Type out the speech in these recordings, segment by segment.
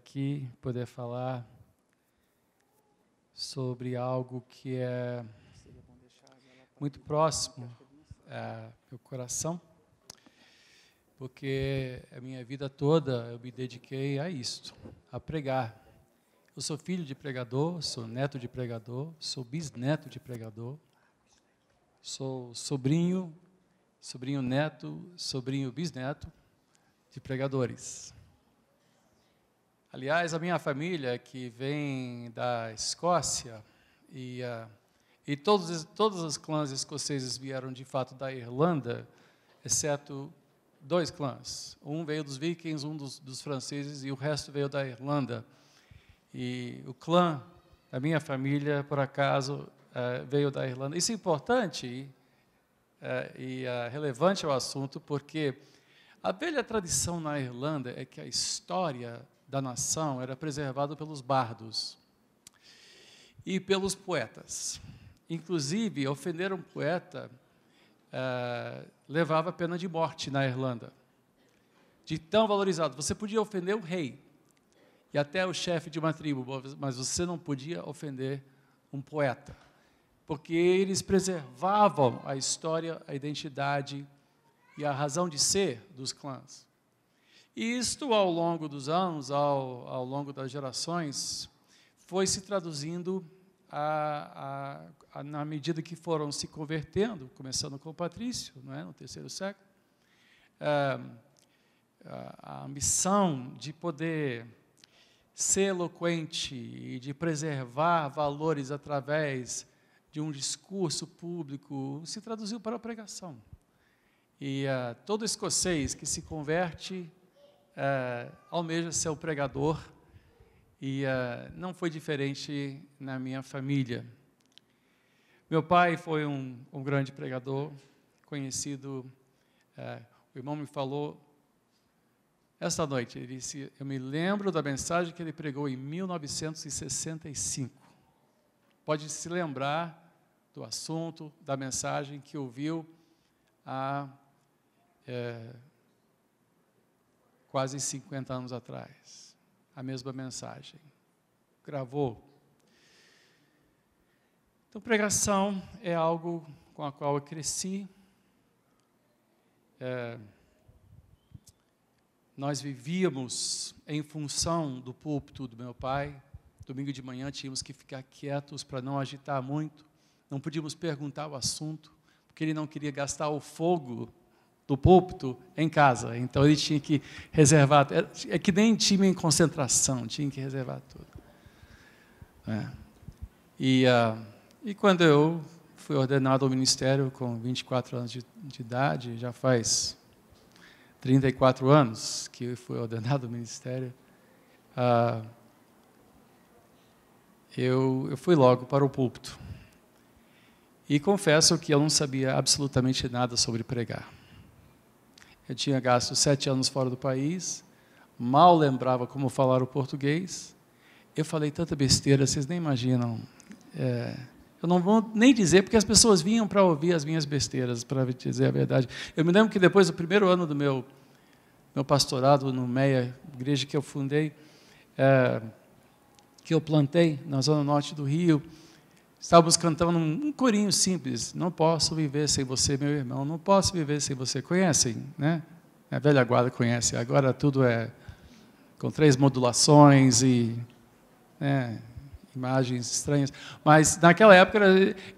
aqui, poder falar sobre algo que é muito próximo ao meu coração, porque a minha vida toda eu me dediquei a isto, a pregar. Eu sou filho de pregador, sou neto de pregador, sou bisneto de pregador, sou sobrinho neto, sobrinho bisneto de pregadores. Aliás, a minha família, que vem da Escócia, e todos os clãs escoceses vieram de fato da Irlanda, exceto 2 clãs. Um veio dos vikings, um dos franceses, e o resto veio da Irlanda. E o clã da minha família, por acaso, veio da Irlanda. Isso é importante e relevante ao assunto, porque a velha tradição na Irlanda é que a história da nação era preservada pelos bardos e pelos poetas. Inclusive, ofender um poeta levava a pena de morte na Irlanda. De tão valorizado. Você podia ofender o rei e até o chefe de uma tribo, mas você não podia ofender um poeta, porque eles preservavam a história, a identidade e a razão de ser dos clãs. E isto, ao longo dos anos, ao longo das gerações, foi se traduzindo na medida que foram se convertendo, começando com o Patrício, não é, no 3º século, a missão de poder ser eloquente e de preservar valores através de um discurso público se traduziu para a pregação. E todo escocês que se converte almeja ser o pregador, e não foi diferente na minha família. Meu pai foi um grande pregador, conhecido, o irmão me falou esta noite, ele disse, eu me lembro da mensagem que ele pregou em 1965. Pode se lembrar do assunto, da mensagem que ouviu há quase 50 anos atrás. A mesma mensagem. Gravou. Então, pregação é algo com a qual eu cresci. Nós vivíamos em função do púlpito do meu pai. Domingo de manhã tínhamos que ficar quietos para não agitar muito. Não podíamos perguntar o assunto, porque ele não queria gastar o fogo do púlpito em casa. Então, ele tinha que reservar. É que nem time em concentração, tinha que reservar tudo. E quando eu fui ordenado ao ministério com 24 anos de idade, já faz 34 anos que eu fui ordenado ao ministério, eu fui logo para o púlpito. E confesso que eu não sabia absolutamente nada sobre pregar. Eu tinha gasto 7 anos fora do país, mal lembrava como falar o português. Eu falei tanta besteira, vocês nem imaginam. Eu não vou nem dizer, porque as pessoas vinham para ouvir as minhas besteiras, para dizer a verdade. Eu me lembro que depois do primeiro ano do meu pastorado no MEIA, igreja que eu fundei, que eu plantei na zona norte do Rio, estávamos cantando um corinho simples, não posso viver sem você, meu irmão, não posso viver sem você. Conhecem, né? A velha guarda conhece, agora tudo é com 3 modulações e imagens estranhas. Mas naquela época,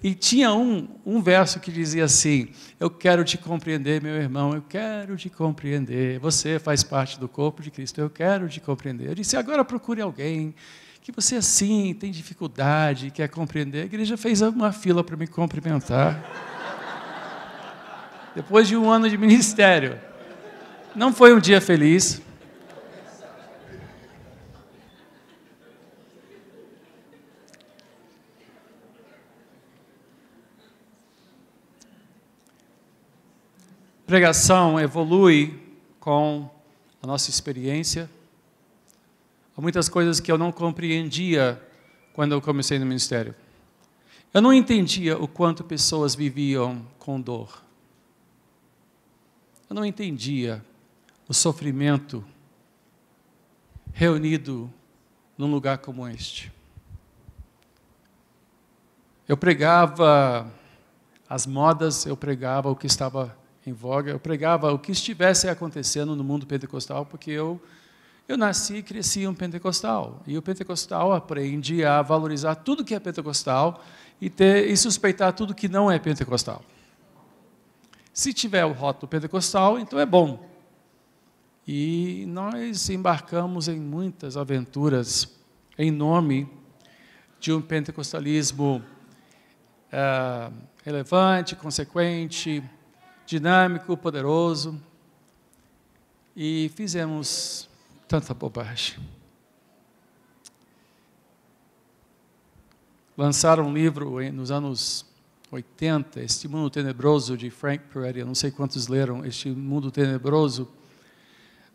e tinha um verso que dizia assim, eu quero te compreender, meu irmão, eu quero te compreender, você faz parte do corpo de Cristo, eu quero te compreender. Eu disse, agora procure alguém que você assim tem dificuldade, quer compreender. A igreja fez uma fila para me cumprimentar. Depois de 1 ano de ministério. Não foi um dia feliz. Pregação evolui com a nossa experiência. Há muitas coisas que eu não compreendia quando eu comecei no ministério. Eu não entendia o quanto pessoas viviam com dor. Eu não entendia o sofrimento reunido num lugar como este. Eu pregava as modas, eu pregava o que estava em voga, eu pregava o que estivesse acontecendo no mundo pentecostal, porque eu nasci e cresci em um pentecostal. E o pentecostal aprende a valorizar tudo que é pentecostal e suspeitar tudo que não é pentecostal. Se tiver o rótulo pentecostal, então é bom. E nós embarcamos em muitas aventuras em nome de um pentecostalismo relevante, consequente, dinâmico, poderoso. E fizemos tanta bobagem. Lançaram um livro nos anos 80, Este Mundo Tenebroso, de Frank Pereira. Não sei quantos leram Este Mundo Tenebroso,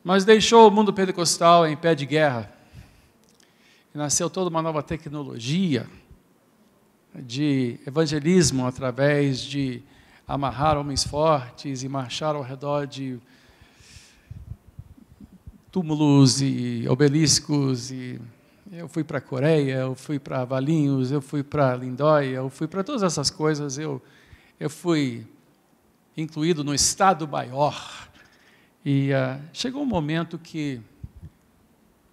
mas deixou o mundo pentecostal em pé de guerra. E nasceu toda uma nova tecnologia de evangelismo através de amarrar homens fortes e marchar ao redor de túmulos e obeliscos. E eu fui para a Coreia, eu fui para Valinhos, eu fui para Lindóia, eu fui para todas essas coisas. Eu fui incluído no Estado Maior. E chegou um momento que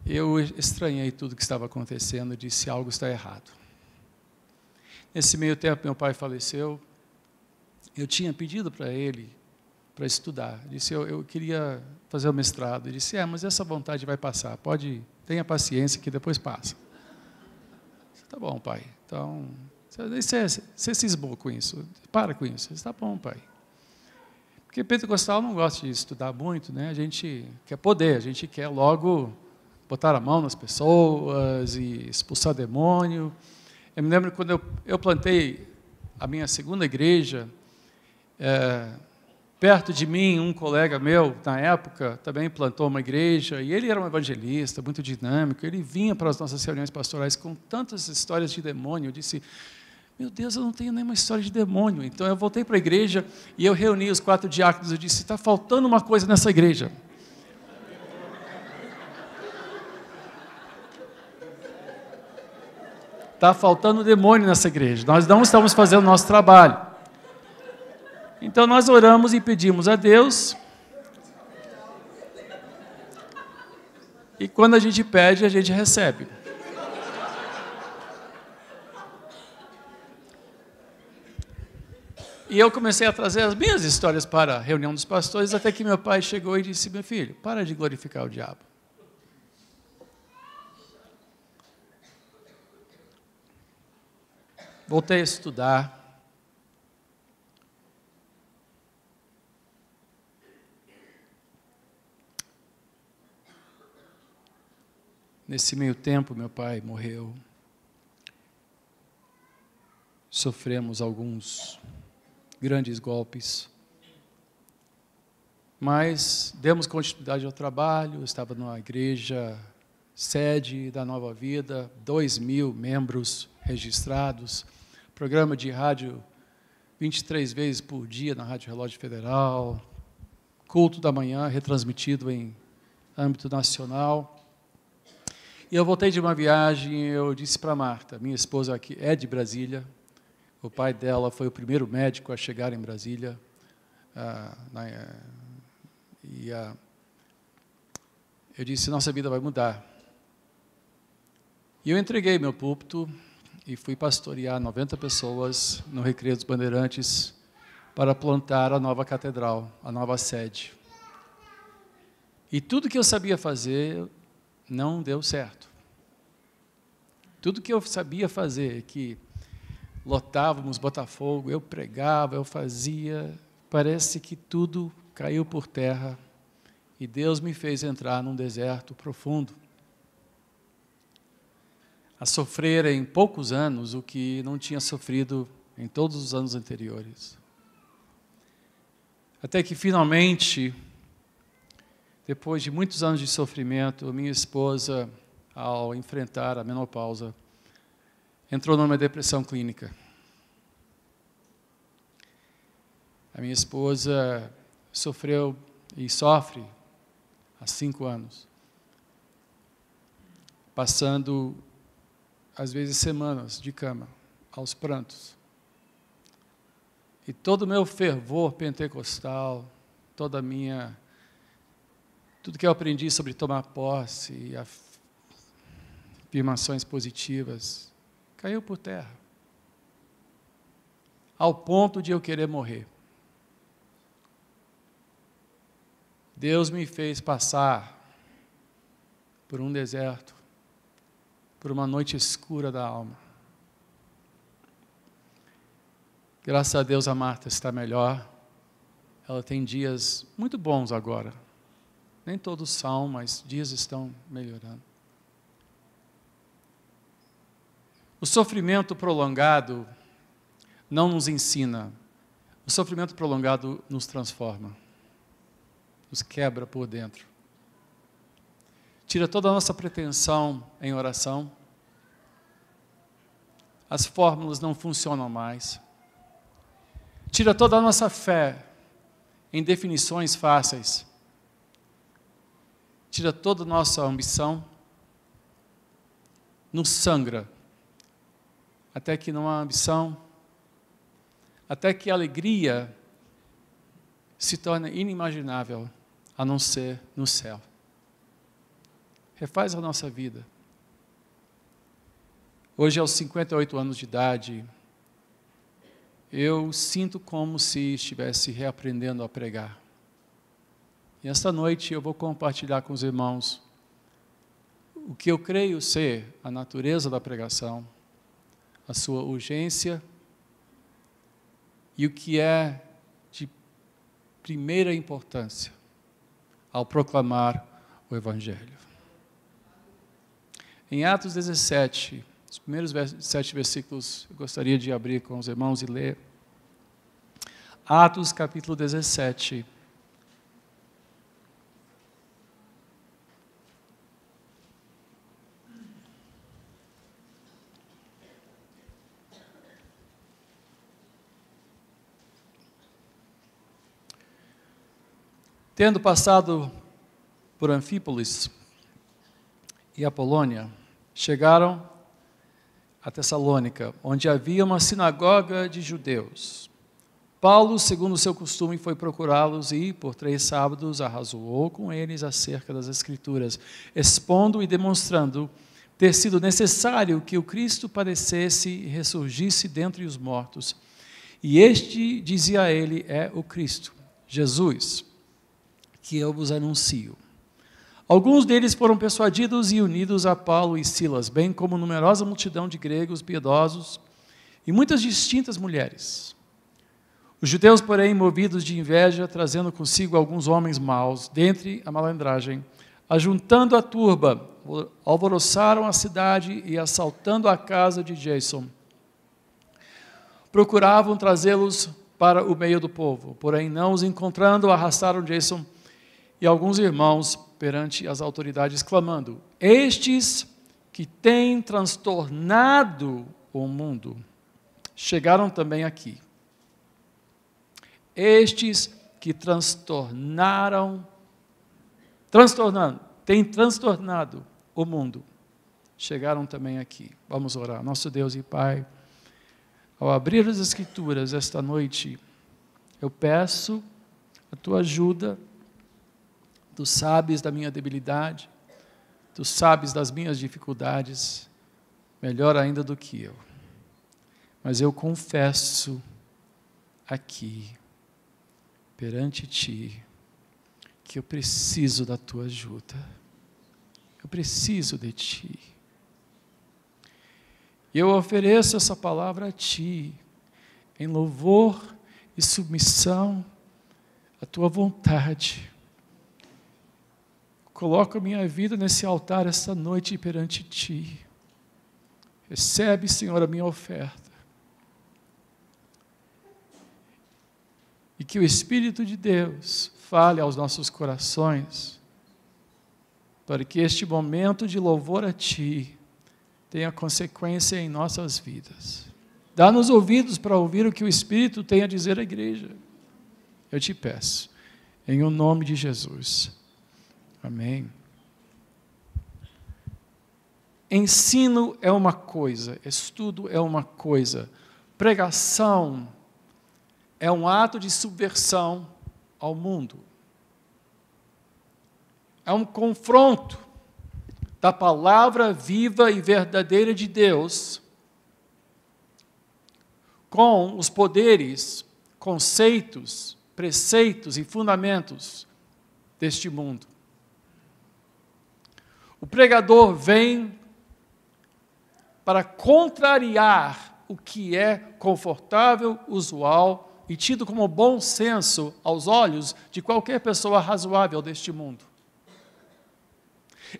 eu estranhei tudo que estava acontecendo e disse: algo está errado. Nesse meio tempo, meu pai faleceu. Eu tinha pedido para ele para estudar. Disse: eu queria fazer o mestrado. Ele disse: mas essa vontade vai passar. Tenha paciência que depois passa. Disse: tá bom, pai. Então, você cismou com isso. Para com isso. Disse: tá bom, pai. Porque pentecostal não gosta de estudar muito, né? A gente quer poder, a gente quer logo botar a mão nas pessoas e expulsar demônio. Eu me lembro quando eu plantei a minha segunda igreja, perto de mim, um colega meu, na época, também plantou uma igreja, e ele era um evangelista, muito dinâmico. Ele vinha para as nossas reuniões pastorais com tantas histórias de demônio. Eu disse: meu Deus, eu não tenho nenhuma história de demônio. Então eu voltei para a igreja e eu reuni os 4 diáconos. Eu disse: está faltando uma coisa nessa igreja. Está faltando demônio nessa igreja. Nós não estamos fazendo o nosso trabalho. Então nós oramos e pedimos a Deus. E quando a gente pede, a gente recebe. E eu comecei a trazer as minhas histórias para a reunião dos pastores, até que meu pai chegou e disse: meu filho, para de glorificar o diabo. Voltei a estudar. Nesse meio tempo, meu pai morreu. Sofremos alguns grandes golpes. Mas demos continuidade ao trabalho. Estava numa igreja sede da Nova Vida, 2.000 membros registrados. Programa de rádio 23 vezes por dia na Rádio Relógio Federal. Culto da manhã, retransmitido em âmbito nacional. E eu voltei de uma viagem e eu disse para Marta, minha esposa aqui é de Brasília, o pai dela foi o primeiro médico a chegar em Brasília, eu disse: nossa vida vai mudar. E eu entreguei meu púlpito e fui pastorear 90 pessoas no Recreio dos Bandeirantes para plantar a nova catedral, a nova sede. E tudo que eu sabia fazer não deu certo. Tudo que eu sabia fazer, que lotávamos Botafogo, eu pregava, eu fazia, parece que tudo caiu por terra e Deus me fez entrar num deserto profundo, a sofrer em poucos anos o que não tinha sofrido em todos os anos anteriores. Até que finalmente, depois de muitos anos de sofrimento, minha esposa, ao enfrentar a menopausa, entrou numa depressão clínica. A minha esposa sofreu e sofre há 5 anos passando, às vezes, semanas de cama, aos prantos. E todo o meu fervor pentecostal, tudo que eu aprendi sobre tomar posse e afirmações positivas, caiu por terra. Ao ponto de eu querer morrer. Deus me fez passar por um deserto, por uma noite escura da alma. Graças a Deus a Marta está melhor. Ela tem dias muito bons agora. Nem todos são, mas dias estão melhorando. O sofrimento prolongado não nos ensina. O sofrimento prolongado nos transforma. Nos quebra por dentro. Tira toda a nossa pretensão em oração. As fórmulas não funcionam mais. Tira toda a nossa fé em definições fáceis. Tira toda a nossa ambição. Nos sangra. Até que não há ambição. Até que a alegria se torna inimaginável, a não ser no céu. Refaz a nossa vida. Hoje, aos 58 anos de idade, eu sinto como se estivesse reaprendendo a pregar. E esta noite eu vou compartilhar com os irmãos o que eu creio ser a natureza da pregação, a sua urgência e o que é de primeira importância ao proclamar o Evangelho. Em Atos 17, os primeiros 7 versículos, eu gostaria de abrir com os irmãos e ler. Atos, capítulo 17. Tendo passado por Anfípolis e Apolônia, chegaram a Tessalônica, onde havia uma sinagoga de judeus. Paulo, segundo o seu costume, foi procurá-los e, por 3 sábados, arrazoou com eles acerca das Escrituras, expondo e demonstrando ter sido necessário que o Cristo padecesse e ressurgisse dentre os mortos. E este, dizia ele, é o Cristo, Jesus, que eu vos anuncio. Alguns deles foram persuadidos e unidos a Paulo e Silas, bem como numerosa multidão de gregos piedosos e muitas distintas mulheres. Os judeus, porém, movidos de inveja, trazendo consigo alguns homens maus, dentre a malandragem, ajuntando a turba, alvoroçaram a cidade e, assaltando a casa de Jason, procuravam trazê-los para o meio do povo. Porém, não os encontrando, arrastaram Jason e alguns irmãos perante as autoridades, clamando: estes que têm transtornado o mundo, chegaram também aqui. Estes que têm transtornado o mundo, chegaram também aqui. Vamos orar. Nosso Deus e Pai, ao abrir as Escrituras esta noite, eu peço a Tua ajuda. Tu sabes da minha debilidade, Tu sabes das minhas dificuldades, melhor ainda do que eu. Mas eu confesso aqui, perante Ti, que eu preciso da Tua ajuda. Eu preciso de Ti. E eu ofereço essa palavra a Ti, em louvor e submissão à Tua vontade. Coloco a minha vida nesse altar esta noite perante Ti. Recebe, Senhor, a minha oferta. E que o Espírito de Deus fale aos nossos corações, para que este momento de louvor a Ti tenha consequência em nossas vidas. Dá-nos ouvidos para ouvir o que o Espírito tem a dizer à igreja. Eu te peço, em o nome de Jesus. Amém. Ensino é uma coisa, estudo é uma coisa, pregação é um ato de subversão ao mundo. É um confronto da palavra viva e verdadeira de Deus com os poderes, conceitos, preceitos e fundamentos deste mundo. O pregador vem para contrariar o que é confortável, usual e tido como bom senso aos olhos de qualquer pessoa razoável deste mundo.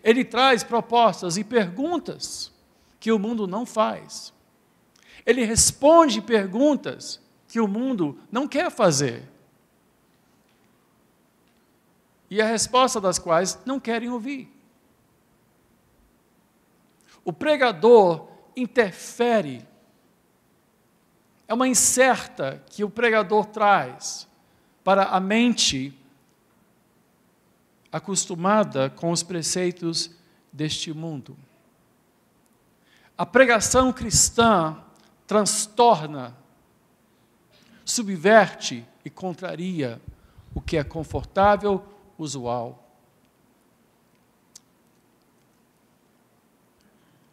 Ele traz propostas e perguntas que o mundo não faz. Ele responde perguntas que o mundo não quer fazer. E a resposta das quais não querem ouvir. O pregador interfere. É uma incerta que o pregador traz para a mente acostumada com os preceitos deste mundo. A pregação cristã transtorna, subverte e contraria o que é confortável, usual.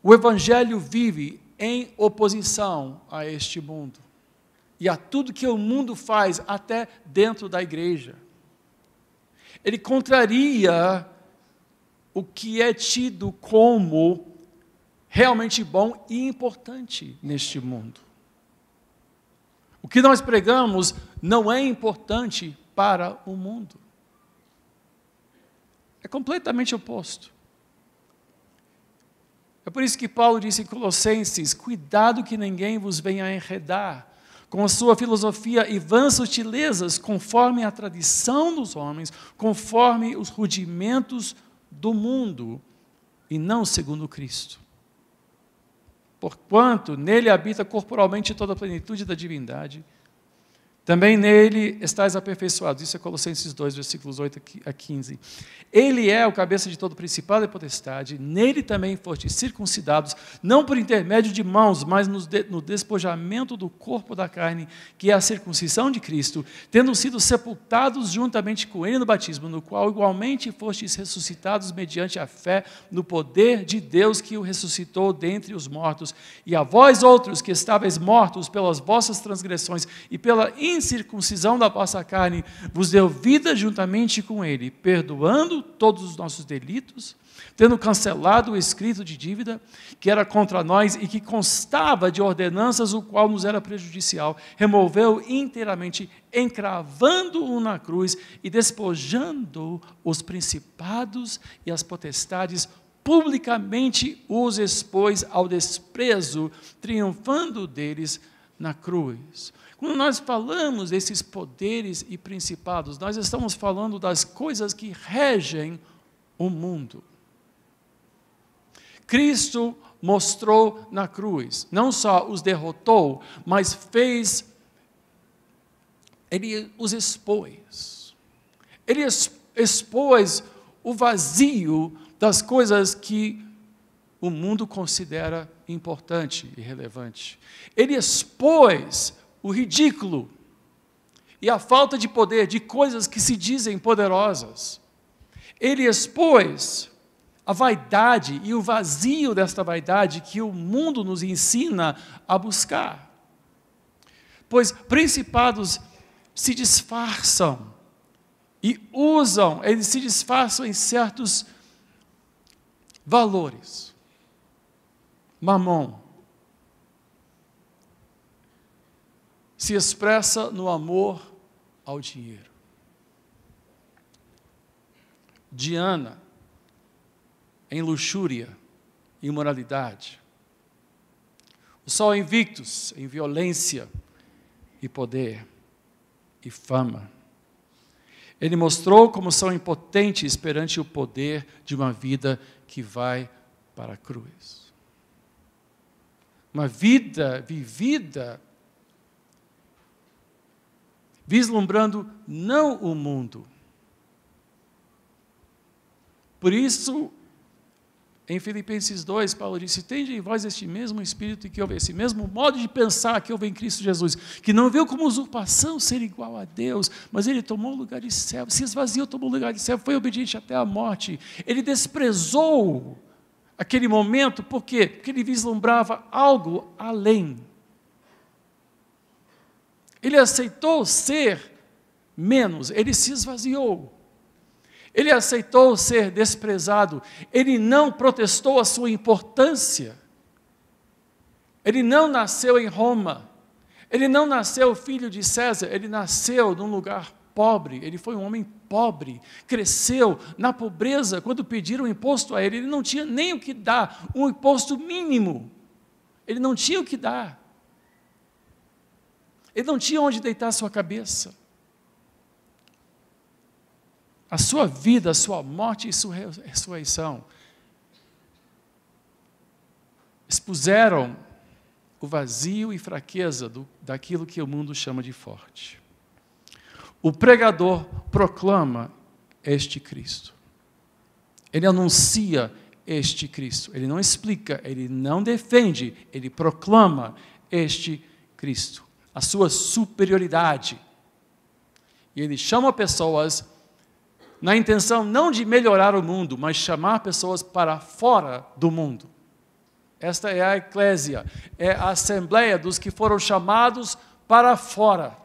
O Evangelho vive em oposição a este mundo e a tudo que o mundo faz, até dentro da igreja. Ele contraria o que é tido como realmente bom e importante neste mundo. O que nós pregamos não é importante para o mundo. É completamente oposto. É por isso que Paulo disse em Colossenses: cuidado que ninguém vos venha a enredar com a sua filosofia e vãs sutilezas, conforme a tradição dos homens, conforme os rudimentos do mundo, e não segundo Cristo. Porquanto nele habita corporalmente toda a plenitude da divindade, também nele estáis aperfeiçoados. Isso é Colossenses 2, versículos 8 a 15. Ele é o cabeça de todo principado e potestade, nele também fostes circuncidados, não por intermédio de mãos, mas no despojamento do corpo da carne, que é a circuncisão de Cristo, tendo sido sepultados juntamente com ele no batismo, no qual igualmente fostes ressuscitados mediante a fé no poder de Deus que o ressuscitou dentre os mortos. E a vós outros que estáveis mortos pelas vossas transgressões e pela incircuncisão da vossa carne, vos deu vida juntamente com ele, perdoando todos os nossos delitos, tendo cancelado o escrito de dívida que era contra nós e que constava de ordenanças, o qual nos era prejudicial, removeu inteiramente, encravando-o na cruz e despojando os principados e as potestades, publicamente os expôs ao desprezo, triunfando deles na cruz. Quando nós falamos desses poderes e principados, nós estamos falando das coisas que regem o mundo. Cristo mostrou na cruz, não só os derrotou, mas ele os expôs. Ele expôs o vazio das coisas que o mundo considera importante e relevante. Ele expôs o ridículo e a falta de poder de coisas que se dizem poderosas. Ele expôs a vaidade e o vazio desta vaidade que o mundo nos ensina a buscar. Pois principados se disfarçam e eles se disfarçam em certos valores. Mamon se expressa no amor ao dinheiro. Diana, em luxúria e imoralidade. O Sol Invictus, em violência e poder e fama. Ele mostrou como são impotentes perante o poder de uma vida que vai para a cruz. Uma vida vivida vislumbrando não o mundo. Por isso, Em Filipenses 2, Paulo disse: tende em vós este mesmo espírito que houve, esse mesmo modo de pensar que houve em Cristo Jesus, que não viu como usurpação ser igual a Deus, mas ele tomou o lugar de servo, se esvaziou, tomou o lugar de servo, foi obediente até a morte. Ele desprezou aquele momento, por quê? Porque ele vislumbrava algo além. Ele aceitou ser menos, ele se esvaziou. Ele aceitou ser desprezado, ele não protestou a sua importância. Ele não nasceu em Roma, ele não nasceu filho de César, ele nasceu num lugar pobre, ele foi um homem pobre, cresceu na pobreza. Quando pediram imposto a ele, ele não tinha nem o que dar, um imposto mínimo, ele não tinha o que dar, ele não tinha onde deitar a sua cabeça. A sua vida, a sua morte e sua ressurreição expuseram o vazio e fraqueza daquilo que o mundo chama de forte. O pregador proclama este Cristo. Ele anuncia este Cristo. Ele não explica, ele não defende, ele proclama este Cristo, a sua superioridade. E ele chama pessoas na intenção não de melhorar o mundo, mas chamar pessoas para fora do mundo. Esta é a eclésia, é a assembleia dos que foram chamados para fora.